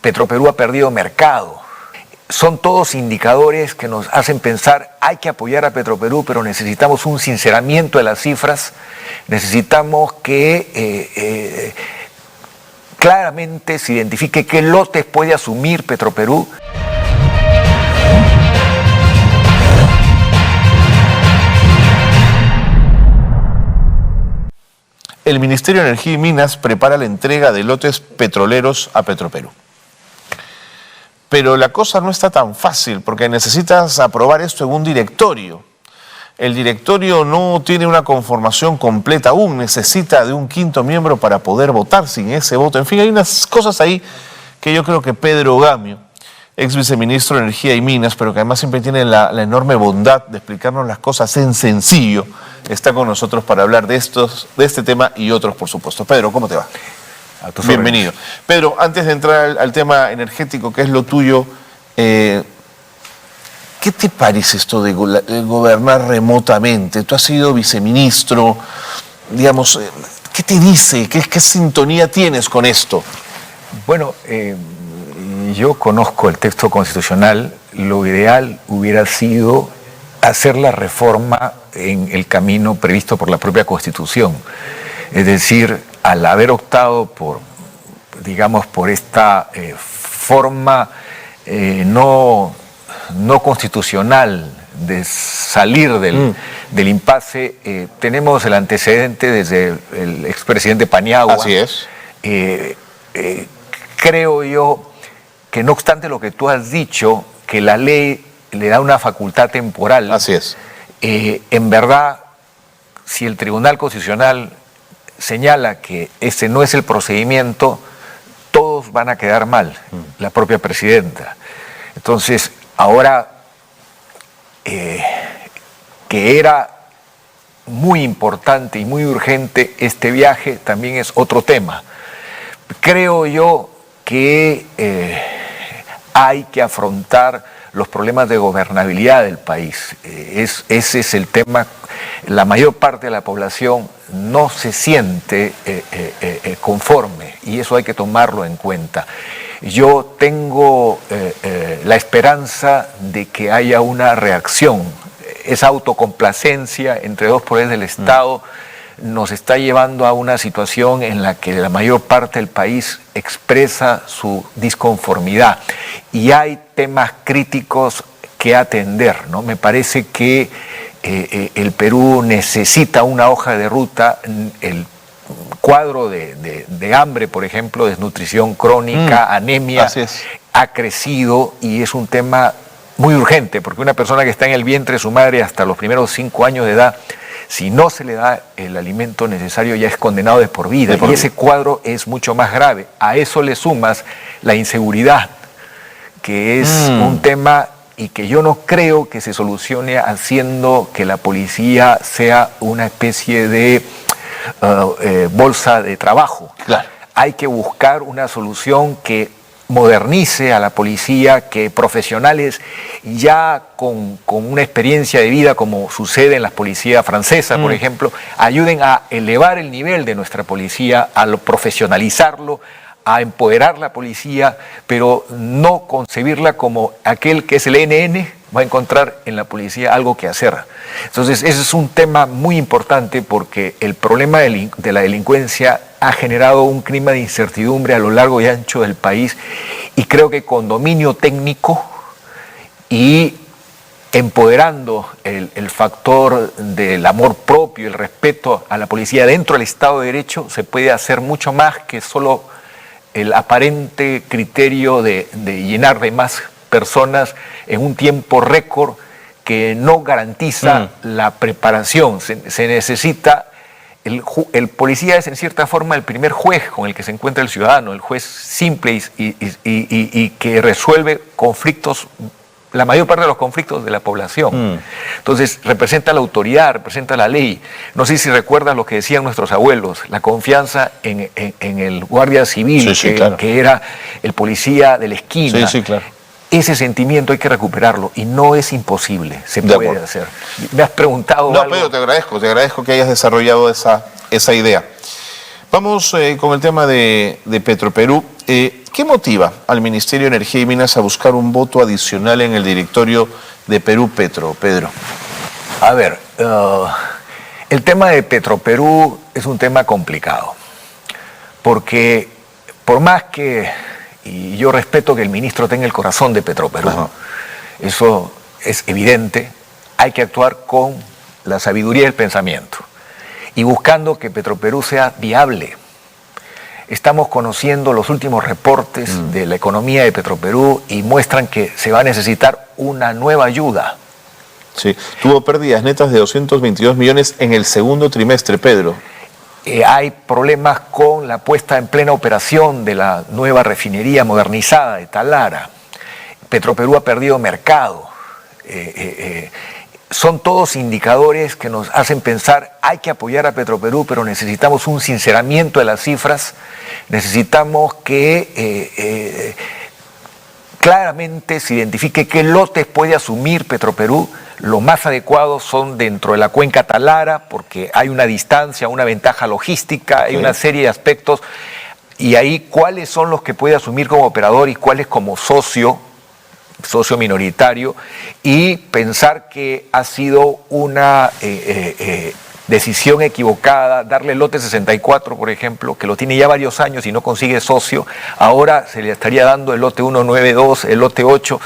Petroperú ha perdido mercado. Son todos indicadores que nos hacen pensar, hay que apoyar a Petroperú, pero necesitamos un sinceramiento de las cifras, necesitamos que claramente se identifique qué lotes puede asumir Petroperú. El Ministerio de Energía y Minas prepara la entrega de lotes petroleros a Petroperú. Pero la cosa no está tan fácil porque necesitas aprobar esto en un directorio. El directorio no tiene una conformación completa aún, necesita de un quinto miembro para poder votar sin ese voto. En fin, hay unas cosas ahí que yo creo que Pedro Gamio, ex viceministro de Energía y Minas, pero que además siempre tiene la enorme bondad de explicarnos las cosas en sencillo, está con nosotros para hablar de este tema y otros, por supuesto. Pedro, ¿cómo te va? Bienvenido. Pedro, antes de entrar al tema energético, que es lo tuyo, ¿qué te parece esto de gobernar remotamente? Tú has sido viceministro, digamos, ¿qué te dice? ¿Qué sintonía tienes con esto? Bueno, yo conozco el texto constitucional. Lo ideal hubiera sido hacer la reforma en el camino previsto por la propia Constitución. Es decir, al haber optado por, digamos, por esta forma no constitucional de salir del impasse, tenemos el antecedente desde el expresidente Paniagua. Así es. Creo yo que no obstante lo que tú has dicho, que la ley le da una facultad temporal. Así es. En verdad, si el Tribunal Constitucional señala que ese no es el procedimiento, todos van a quedar mal, la propia presidenta. Entonces, ahora que era muy importante y muy urgente este viaje, también es otro tema. Creo yo que hay que afrontar los problemas de gobernabilidad del país. Ese es el tema. La mayor parte de la población no se siente conforme y eso hay que tomarlo en cuenta. Yo tengo la esperanza de que haya una reacción. Esa autocomplacencia entre dos poderes del Estado nos está llevando a una situación en la que la mayor parte del país expresa su disconformidad y hay temas críticos que atender, ¿no? Me parece que el Perú necesita una hoja de ruta. El cuadro de hambre, por ejemplo, desnutrición crónica, anemia, ha crecido y es un tema muy urgente, porque una persona que está en el vientre de su madre hasta los primeros 5 años de edad, si no se le da el alimento necesario, ya es condenado de por vida. Y ese cuadro es mucho más grave. A eso le sumas la inseguridad, que es un tema y que yo no creo que se solucione haciendo que la policía sea una especie de bolsa de trabajo. Claro. Hay que buscar una solución que modernice a la policía, que profesionales ya con una experiencia de vida, como sucede en la policía francesa, por ejemplo, ayuden a elevar el nivel de nuestra policía, a profesionalizarlo, a empoderar la policía, pero no concebirla como aquel que es el NN va a encontrar en la policía algo que hacer. Entonces, ese es un tema muy importante porque el problema de la delincuencia ha generado un clima de incertidumbre a lo largo y ancho del país y creo que con dominio técnico y empoderando el factor del amor propio, el respeto a la policía dentro del Estado de Derecho, se puede hacer mucho más que solo el aparente criterio de llenar de más personas en un tiempo récord que no garantiza la preparación. Se necesita, el policía es en cierta forma el primer juez con el que se encuentra el ciudadano, el juez simple y que resuelve conflictos, la mayor parte de los conflictos de la población. Entonces representa la autoridad, representa la ley. No sé si recuerdas lo que decían nuestros abuelos, la confianza en el guardia civil, claro, que era el policía de la esquina. Claro. Ese sentimiento hay que recuperarlo y no es imposible, se puede hacer. Me has preguntado algo. Pedro, te agradezco que hayas desarrollado esa idea. Vamos con el tema de Petroperú. ¿Qué ¿Qué motiva al Ministerio de Energía y Minas a buscar un voto adicional en el directorio de Perú Petro, Pedro? A ver, el tema de Petroperú es un tema complicado, porque por más que, y yo respeto que el ministro tenga el corazón de Petroperú, eso es evidente, hay que actuar con la sabiduría del pensamiento y buscando que Petroperú sea viable. Estamos conociendo los últimos reportes de la economía de Petroperú y muestran que se va a necesitar una nueva ayuda. Sí, tuvo pérdidas netas de 222 millones en el segundo trimestre, Pedro. Hay problemas con la puesta en plena operación de la nueva refinería modernizada de Talara. Petroperú ha perdido mercado. Son todos indicadores que nos hacen pensar, hay que apoyar a Petroperú, pero necesitamos un sinceramiento de las cifras, necesitamos que claramente se identifique qué lotes puede asumir Petroperú. Los más adecuados son dentro de la cuenca Talara, porque hay una distancia, una ventaja logística, hay una serie de aspectos, y ahí cuáles son los que puede asumir como operador y cuáles como socio minoritario, y pensar que ha sido una decisión equivocada darle el lote 64, por ejemplo, que lo tiene ya varios años y no consigue socio, ahora se le estaría dando el lote 192, el lote 8,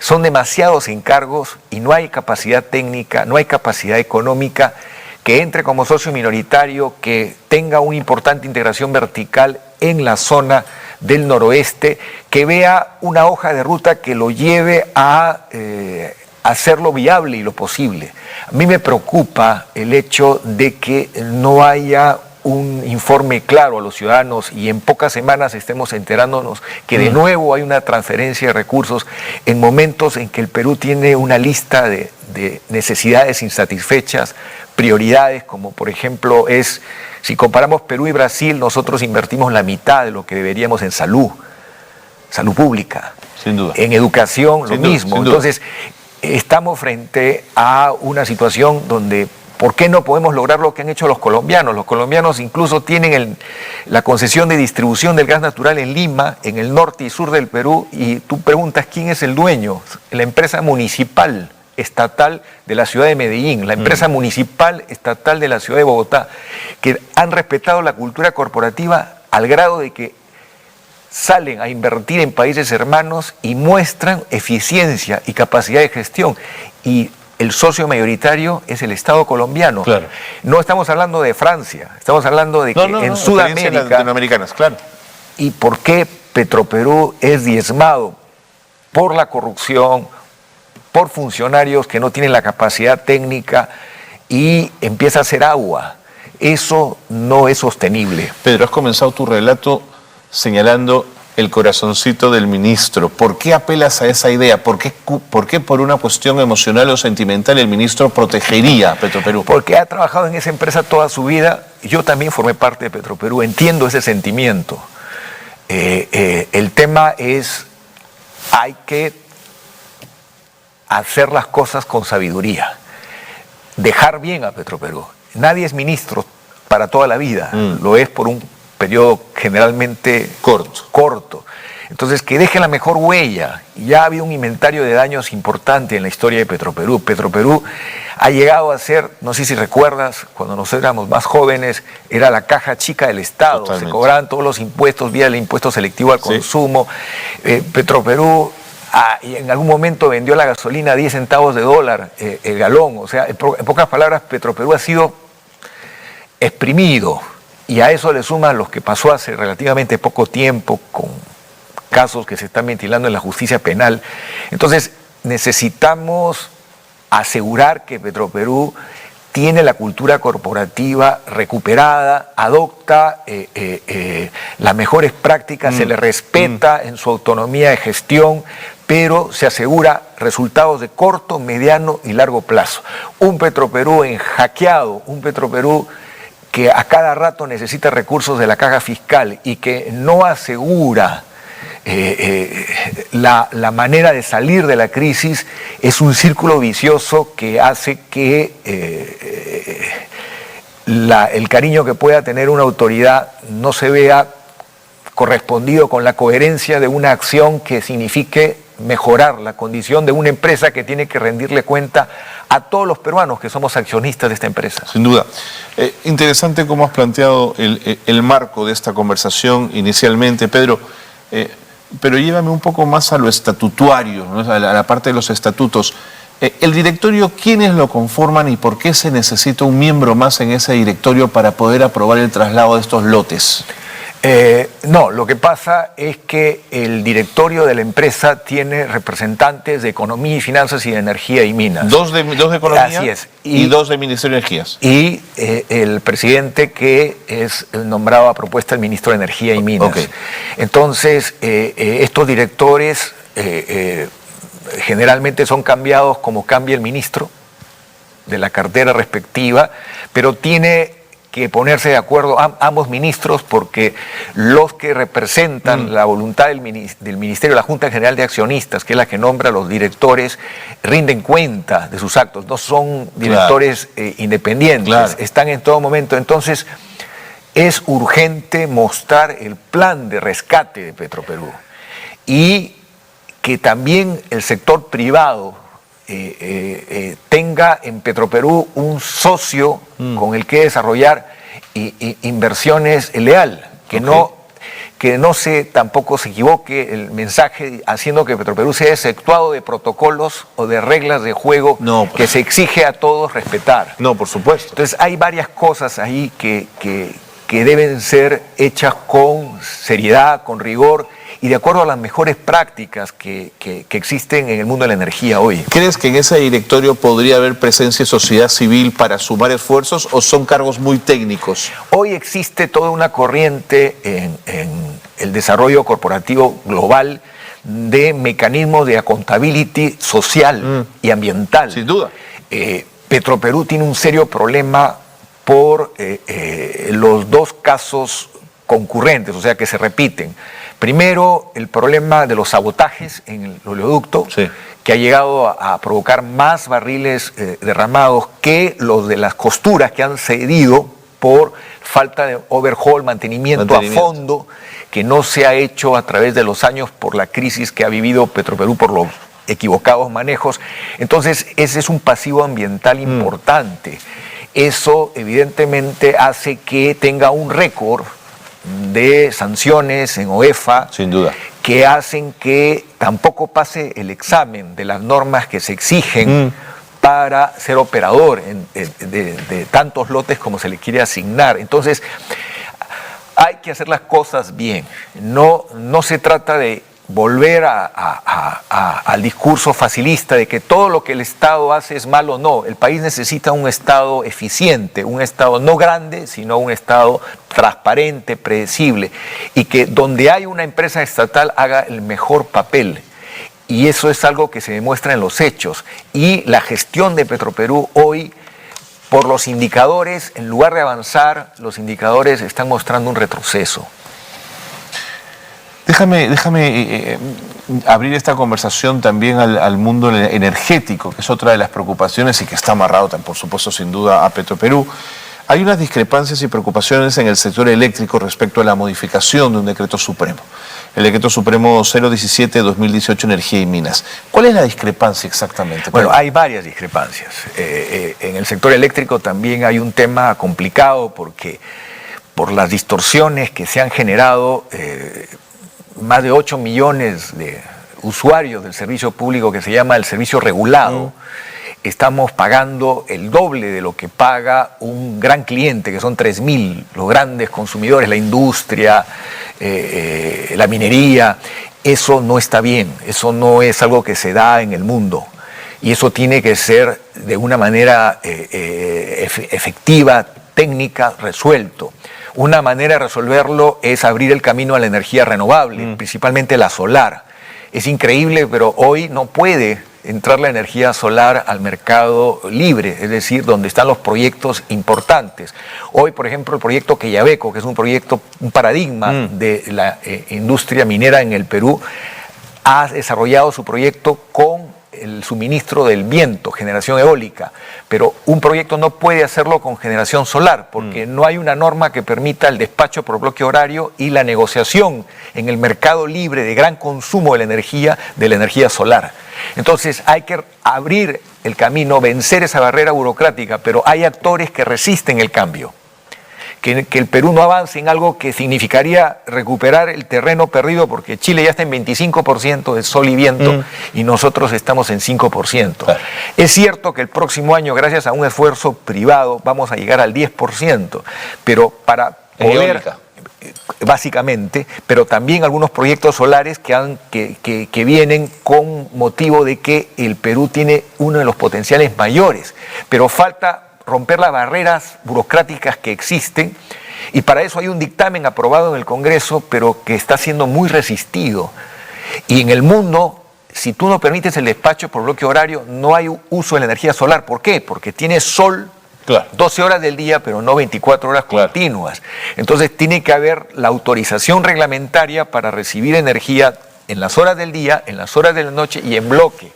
son demasiados encargos y no hay capacidad técnica, no hay capacidad económica que entre como socio minoritario, que tenga una importante integración vertical en la zona del noroeste, que vea una hoja de ruta que lo lleve a hacerlo viable y lo posible. A mí me preocupa el hecho de que no haya un informe claro a los ciudadanos y en pocas semanas estemos enterándonos que de nuevo hay una transferencia de recursos en momentos en que el Perú tiene una lista de necesidades insatisfechas, prioridades, como por ejemplo si comparamos Perú y Brasil, nosotros invertimos la mitad de lo que deberíamos en salud pública. Sin duda. En educación, lo mismo. Entonces, estamos frente a una situación donde, ¿por qué no podemos lograr lo que han hecho los colombianos? Los colombianos incluso tienen la concesión de distribución del gas natural en Lima, en el norte y sur del Perú, y tú preguntas quién es el dueño, la empresa municipal estatal de la ciudad de Medellín, la empresa municipal estatal de la ciudad de Bogotá, que han respetado la cultura corporativa al grado de que salen a invertir en países hermanos y muestran eficiencia y capacidad de gestión. Y el socio mayoritario es el Estado colombiano. Claro. No estamos hablando de Francia, estamos hablando de que en Sudamérica... latinoamericanas, claro. ¿Y por qué Petroperú es diezmado? Por la corrupción, por funcionarios que no tienen la capacidad técnica y empieza a hacer agua. Eso no es sostenible. Pedro, has comenzado tu relato señalando el corazoncito del ministro. ¿Por qué apelas a esa idea? ¿Por qué por una cuestión emocional o sentimental el ministro protegería a Petroperú? Porque ha trabajado en esa empresa toda su vida. Yo también formé parte de Petroperú, entiendo ese sentimiento. El tema es, hay que hacer las cosas con sabiduría, dejar bien a Petroperú. Nadie es ministro para toda la vida, lo es por un periodo generalmente corto. Entonces, que deje la mejor huella. Ya había un inventario de daños importante en la historia de Petroperú. Petroperú ha llegado a ser, no sé si recuerdas, cuando nosotros éramos más jóvenes, era la caja chica del Estado. Totalmente. Se cobraban todos los impuestos vía el impuesto selectivo al consumo. Petroperú y en algún momento vendió la gasolina a 10 centavos de dólar el galón. O sea, en pocas palabras, Petroperú ha sido exprimido, y a eso le suman los que pasó hace relativamente poco tiempo con casos que se están ventilando en la justicia penal. Entonces, necesitamos asegurar que Petroperú tiene la cultura corporativa recuperada, adopta las mejores prácticas, se le respeta en su autonomía de gestión, pero se asegura resultados de corto, mediano y largo plazo. Un Petroperú hackeado, un Petroperú que a cada rato necesita recursos de la caja fiscal y que no asegura la manera de salir de la crisis, es un círculo vicioso que hace que el cariño que pueda tener una autoridad no se vea correspondido con la coherencia de una acción que signifique mejorar la condición de una empresa que tiene que rendirle cuenta a todos los peruanos que somos accionistas de esta empresa. Sin duda. Interesante cómo has planteado el marco de esta conversación inicialmente, Pedro, pero llévame un poco más a lo estatutario, ¿no? A la parte de los estatutos. El directorio, ¿quiénes lo conforman y por qué se necesita un miembro más en ese directorio para poder aprobar el traslado de estos lotes? No, lo que pasa es que el directorio de la empresa tiene representantes de Economía y Finanzas y de Energía y Minas. Dos de Economía. Así es. Y dos de Ministerio de Energías. Y el presidente que es nombrado a propuesta del ministro de Energía y Minas. Okay. Entonces, estos directores generalmente son cambiados como cambia el ministro de la cartera respectiva, pero tiene que ponerse de acuerdo ambos ministros, porque los que representan la voluntad del Ministerio, la Junta General de Accionistas, que es la que nombra a los directores, rinden cuenta de sus actos, no son directores independientes, están en todo momento. Entonces, es urgente mostrar el plan de rescate de Petroperú y que también el sector privado tenga en Petroperú un socio con el que desarrollar inversiones leal, que no se tampoco se equivoque el mensaje haciendo que Petroperú sea exceptuado de protocolos o de reglas de juego que se exige a todos respetar. No, por supuesto. Entonces hay varias cosas ahí que deben ser hechas con seriedad, con rigor y de acuerdo a las mejores prácticas que existen en el mundo de la energía hoy. ¿Crees que en ese directorio podría haber presencia de sociedad civil para sumar esfuerzos o son cargos muy técnicos? Hoy existe toda una corriente en el desarrollo corporativo global de mecanismos de accountability social y ambiental. Sin duda. Petroperú tiene un serio problema por los dos casos concurrentes, o sea, que se repiten. Primero, el problema de los sabotajes en el oleoducto, que ha llegado a provocar más barriles derramados que los de las costuras que han cedido por falta de overhaul, mantenimiento a fondo, que no se ha hecho a través de los años por la crisis que ha vivido Petroperú por los equivocados manejos. Entonces, ese es un pasivo ambiental importante. Eso evidentemente hace que tenga un récord de sanciones en OEFA, sin duda, que hacen que tampoco pase el examen de las normas que se exigen para ser operador de tantos lotes como se le quiere asignar. Entonces, hay que hacer las cosas bien. No se trata de volver al discurso facilista de que todo lo que el Estado hace es malo. No, el país necesita un Estado eficiente, un Estado no grande, sino un Estado transparente, predecible, y que donde hay una empresa estatal haga el mejor papel. Y eso es algo que se demuestra en los hechos. Y la gestión de Petroperú hoy, por los indicadores, en lugar de avanzar, los indicadores están mostrando un retroceso. Déjame abrir esta conversación también al mundo energético, que es otra de las preocupaciones y que está amarrado, por supuesto, sin duda, a Petroperú. Hay unas discrepancias y preocupaciones en el sector eléctrico respecto a la modificación de un decreto supremo. El decreto supremo 017-2018, Energía y Minas. ¿Cuál es la discrepancia exactamente? Bueno, hay varias discrepancias. En el sector eléctrico también hay un tema complicado porque por las distorsiones que se han generado, más de 8 millones de usuarios del servicio público que se llama el servicio regulado, estamos pagando el doble de lo que paga un gran cliente, que son 3.000, los grandes consumidores, la industria, la minería. Eso no está bien, eso no es algo que se da en el mundo. Y eso tiene que ser de una manera efectiva, técnica, resuelto. Una manera de resolverlo es abrir el camino a la energía renovable, principalmente la solar. Es increíble, pero hoy no puede entrar la energía solar al mercado libre, es decir, donde están los proyectos importantes. Hoy, por ejemplo, el proyecto Quellaveco, que es un paradigma de la industria minera en el Perú, ha desarrollado su proyecto con el suministro del viento, generación eólica, pero un proyecto no puede hacerlo con generación solar, porque no hay una norma que permita el despacho por bloque horario y la negociación en el mercado libre de gran consumo de la energía solar. Entonces hay que abrir el camino, vencer esa barrera burocrática, pero hay actores que resisten el cambio. Que el Perú no avance en algo que significaría recuperar el terreno perdido, porque Chile ya está en 25% de sol y viento y nosotros estamos en 5%. Claro. Es cierto que el próximo año, gracias a un esfuerzo privado, vamos a llegar al 10%, pero para poder... Básicamente, pero también algunos proyectos solares que vienen con motivo de que el Perú tiene uno de los potenciales mayores, pero falta romper las barreras burocráticas que existen, y para eso hay un dictamen aprobado en el Congreso, pero que está siendo muy resistido. Y en el mundo, si tú no permites el despacho por bloque horario, no hay uso de la energía solar. ¿Por qué? Porque tiene sol, claro, 12 horas del día, pero no 24 horas continuas. Entonces tiene que haber la autorización reglamentaria para recibir energía en las horas del día, en las horas de la noche y en bloque.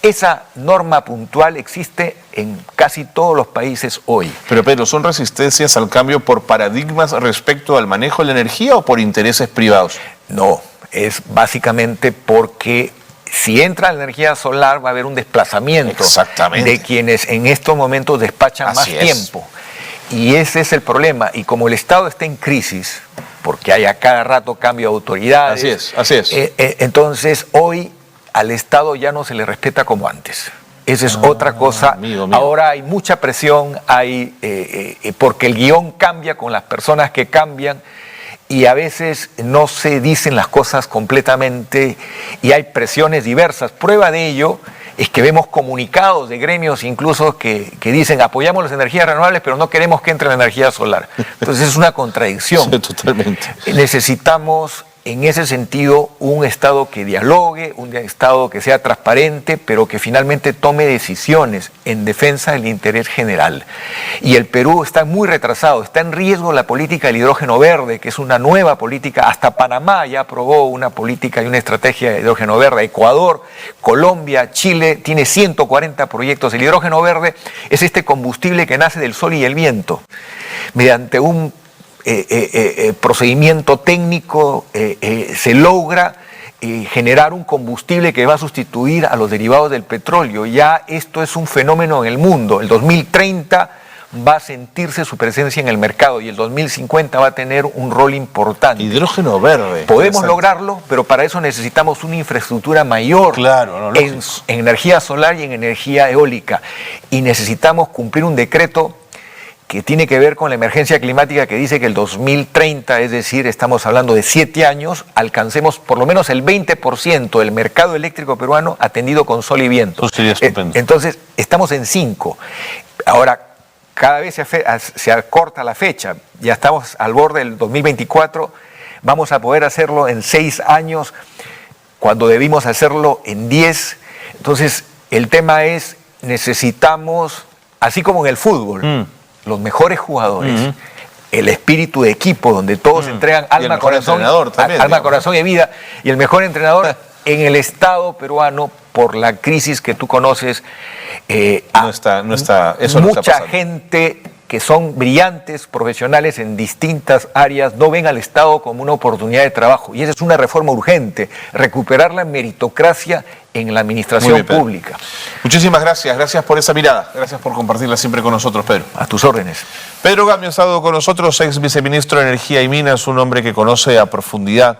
Esa norma puntual existe en casi todos los países hoy. Pero Pedro, ¿son resistencias al cambio por paradigmas respecto al manejo de la energía o por intereses privados? No, es básicamente porque si entra la energía solar va a haber un desplazamiento de quienes en estos momentos despachan más tiempo. Y ese es el problema. Y como el Estado está en crisis, porque hay a cada rato cambio de autoridades, así es. Entonces hoy al Estado ya no se le respeta como antes. Esa es otra cosa. Amigo. Ahora hay mucha presión, porque el guión cambia con las personas que cambian y a veces no se dicen las cosas completamente y hay presiones diversas. Prueba de ello es que vemos comunicados de gremios incluso que dicen apoyamos las energías renovables pero no queremos que entre la energía solar. Entonces es una contradicción. Sí, totalmente. Necesitamos en ese sentido un Estado que dialogue, un Estado que sea transparente, pero que finalmente tome decisiones en defensa del interés general. Y el Perú está muy retrasado, está en riesgo la política del hidrógeno verde, que es una nueva política. Hasta Panamá ya aprobó una política y una estrategia de hidrógeno verde. Ecuador, Colombia, Chile, tiene 140 proyectos. El hidrógeno verde es este combustible que nace del sol y el viento. Mediante un procedimiento técnico se logra generar un combustible que va a sustituir a los derivados del petróleo. Ya esto es un fenómeno en el mundo. El 2030 va a sentirse su presencia en el mercado y el 2050 va a tener un rol importante. Hidrógeno verde. Podemos lograrlo, pero para eso necesitamos una infraestructura mayor en energía solar y en energía eólica. Y necesitamos cumplir un decreto que tiene que ver con la emergencia climática que dice que el 2030, es decir, estamos hablando de 7 años, alcancemos por lo menos el 20% del mercado eléctrico peruano atendido con sol y viento. Eso sería estupendo. Entonces, estamos en 5. Ahora, cada vez se acorta la fecha. Ya estamos al borde del 2024. Vamos a poder hacerlo en 6 años, cuando debimos hacerlo en 10. Entonces, el tema es, necesitamos, así como en el fútbol, los mejores jugadores, el espíritu de equipo donde todos entregan alma, corazón y vida, y el mejor entrenador en el Estado peruano, por la crisis que tú conoces, mucha gente que son brillantes profesionales en distintas áreas no ven al Estado como una oportunidad de trabajo, y esa es una reforma urgente, recuperar la meritocracia en la administración pública. Muchísimas gracias, gracias por esa mirada, gracias por compartirla siempre con nosotros, Pedro. A tus órdenes. Pedro Gamio ha estado con nosotros, ex viceministro de Energía y Minas, un hombre que conoce a profundidad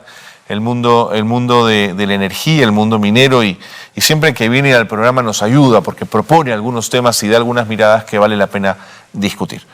el mundo de la energía, el mundo minero, y siempre que viene al programa nos ayuda porque propone algunos temas y da algunas miradas que vale la pena discutir.